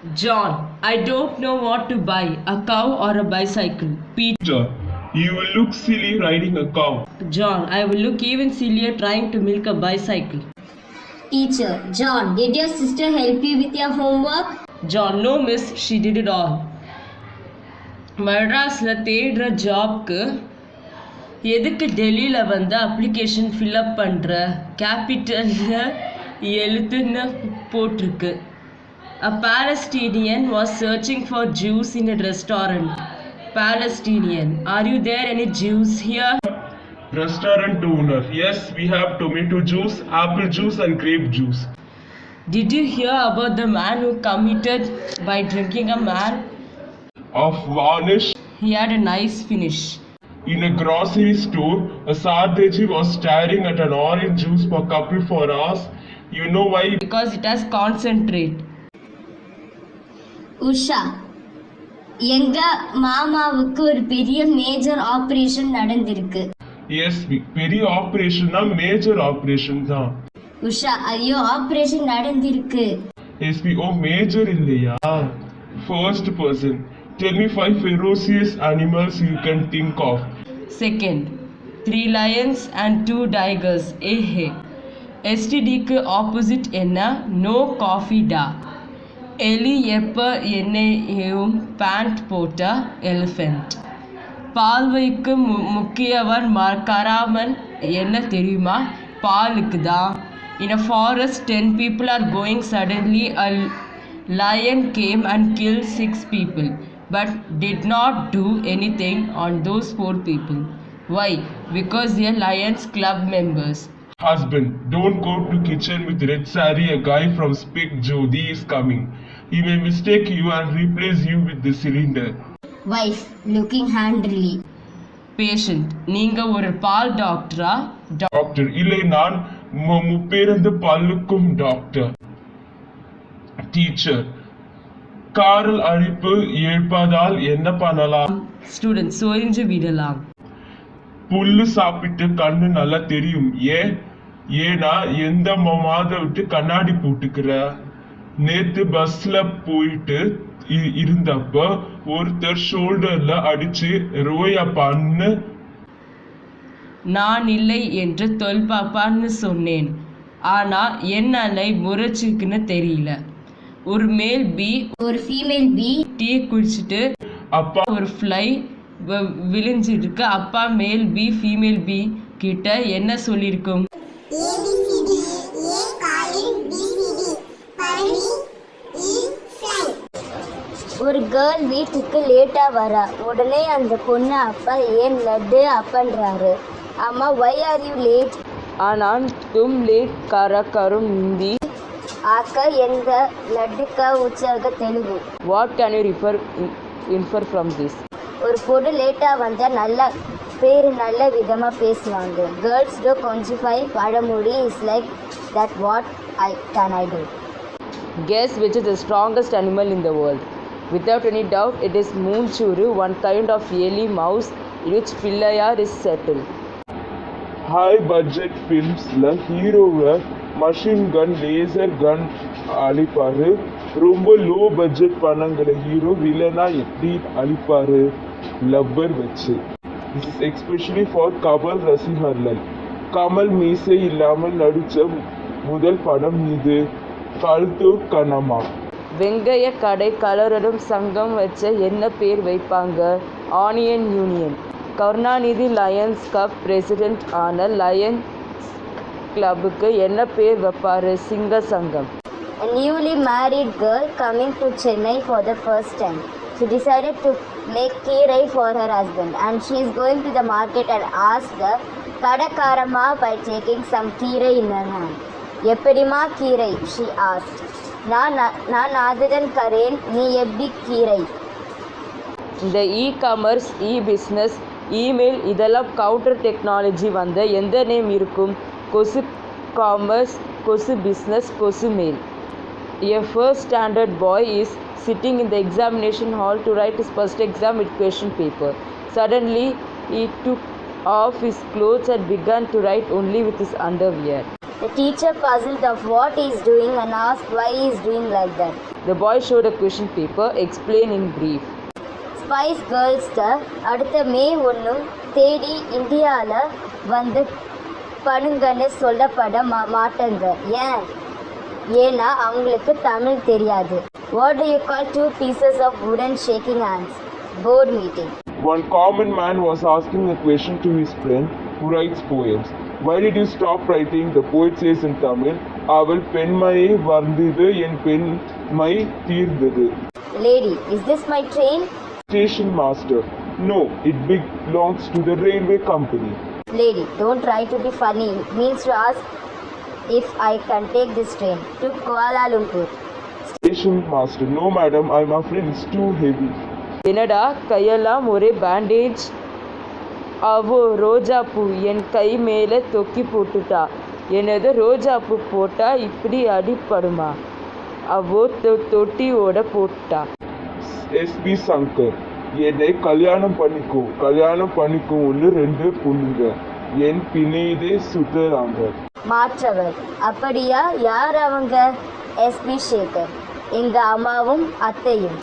John, I don't know what to buy, a cow or a bicycle. Peter, you will look silly riding a cow. John, I will look even sillier trying to milk a bicycle. Teacher, John, did your sister help you with your homework? John, no miss, she did it all. மெட்ராஸில் தேடுற ஜாப்க்கு எதுக்கு டெல்லியில் வந்து application fill up பண்ணுற கேபிட்டலில் எழுத்துன்னு போட்டிருக்கு. A Palestinian was searching for Jews in a restaurant. Palestinian, are you there any Jews here? Restaurant owner, yes, we have tomato juice, apple juice and grape juice. Did you hear about the man who committed by drinking a man? Of varnish. He had a nice finish. In a grocery store, a Sardaji was staring at an orange juice for couple for hours. You know why? Because it has concentrate. Usha, எங்க மாமாவுக்கு ஒரு பெரிய major operation நடந்திருக்கு. S, பெரிய ஆபரேஷன்னா major operation தான். உஷா, ஐயோ operation நடந்திருக்கு. SPO major இல்லையா? First person. Tell me 5 ferocious animals you can think of. Second, 3 lions and 2 tigers. Hey. STDக்கு opposite என்ன? No coffee da. எலி எப்ப என்னையும் பேண்ட் போட்ட எலிஃபெண்ட். பால்வைக்கு முக்கியவன் மறக்காமன் என்ன தெரியுமா? பாலுக்கு தான். In a forest 10 people are going. Suddenly a lion came and killed 6 people but did not do anything on those 4 people. Why? Because they are Lions Club members. Husband, don't go to kitchen with red saree. A guy from Spik Jodi is coming. He may mistake you and replace you with the cylinder. Wife, looking handily. Patient, நீங்க ஒரு பால் டாக்டரா? Doctor இல்லை, நான் முப்பேரந்த பல்லுக்கும் doctor. Teacher, காரல் அழிப்பு ஏற்பதால் என்ன பண்ணலாம்? Student, சொரிஞ்சு விடலாம். புல்லு சாப்பிட்டு கண்ணு நல்லா தெரியும். ஏன்னா எந்த மாத விட்டு கண்ணாடி போட்டுக்கிற? நேத்து பஸ்ல போயிட்டு இருந்தப்ப ஒருத்தர் ஷோல்டர்ல அடிச்சு ரோயப்பான்னு. நான் இல்லை என்று தொல்பாப்பான்னு சொன்னேன். ஆனா என்ன முறைச்சுக்குன்னு தெரியல. ஒரு மேல் பி ஒரு ஃபீமேல் பி டீ குடிச்சிட்டு அப்பா ஒரு ஃப்ளை விழிஞ்சிருக்கு. அப்பா மேல் பி ஃபீமேல் பி கிட்ட என்ன சொல்லியிருக்கும்? ஒரு கேர்ள் வீட்டுக்கு லேட்டா வரா. உடனே அந்த பொண்ணு அப்பா ஏன் லட்டு அப்பன்றாரு. அம்மா, why are you late? ஆனால் தும் லேட் கரும் ஹிந்தி ஆக்க எந்த லட்டுக்கா உற்சாக Telugu. What can you infer from this? ஒரு பொண்ணு லேட்டா வந்தா நல்ல விதமா பேசுவாங்க. கேர்ள்ஸ் டோ கொஞ்சிஃபை பழமொழி is like that. What can I do? Guess which is the strongest animal in the world? Without any doubt, it is moonchuru, one kind of early mouse in which Pillayar is settled. High budget filmsல ஹீரோவை machine கன் laser கன் அழிப்பாரு. ரொம்ப low budget பணங்களை hero வில்லனா எப்படி அழிப்பாரு? Rubber வச்சு. This is especially for Kamal ரசிகர்கள். கமல் மீசை இல்லாமல் நடிச்ச முதல் படம் இது. கழுத்து கனமா. வெங்கைய கடை கலரிடும் சங்கம் வச்ச என்ன பேர் வைப்பாங்க? Onion union. Karunanidhi Lions cup president ஆன லயன்ஸ் கிளப்புக்கு என்ன பேர் வைப்பாரு? சிங்க சங்கம். A newly married girl coming to Chennai for the first time. She decided to make keerai for her husband and she is going to the market and asked the kadakarama by taking some keerai in her hand. எப்படிமா கீரை? she asked. நான் அதுதான் Karen, நீ எப்படி கீரை? இந்த e-commerce, இ-பிஸ்னஸ், email இதெல்லாம் counter technology வந்த எந்த நேம் இருக்கும்? கொசு காமர்ஸ், கொசு பிஸ்னஸ், கொசு mail. A first standard boy is sitting in the examination hall to write his first exam with question paper. Suddenly, he took off his clothes and began to write only with his underwear. The teacher puzzled of what he is doing and asked why he is doing like that. The boy showed a question paper. Explain in brief. Spice Girls அடுத்த May 1 தேதி இந்தியாவில் வந்து பண்ணுங்கன்னு சொல்லப்பட மாட்டேங்க. ஏன்னா அவங்களுக்கு தமிழ் தெரியாது. What to you call 2 pieces of wooden shaking hands? Board meeting. One common man was asking a question to his friend who writes poems. Why did you stop writing? The poet says in Tamil, அவள் பெண்மையை வந்தது என் பெண்மை தீர்ந்தது. Lady, is this my train? Station master, no, it belongs to the railway company. Lady, don't try to be funny. It means to ask if I can take this train to Kuala Lumpur. Station master, no madam, I'm afraid it's too heavy. என்னடா கையெல்லாம் ஒரே bandage. அவோ ரோஜா பூ என் கை மேலே தொக்கி போட்டுட்டா. என்னது ரோஜா பூ போட்டா இப்படி அடிப்படுமா? அவோ தொட்டியோட போட்டா. எஸ்பி சங்கர், என்னை கல்யாணம் பண்ணிக்கோன்னு 2 பொண்ணுங்க என் பின்னேதே சுத்துறாங்க. மாற்றவர், அப்படியா? யார் அவங்க? எஸ்பி சேகர், எங்க அம்மாவும் அத்தையும்.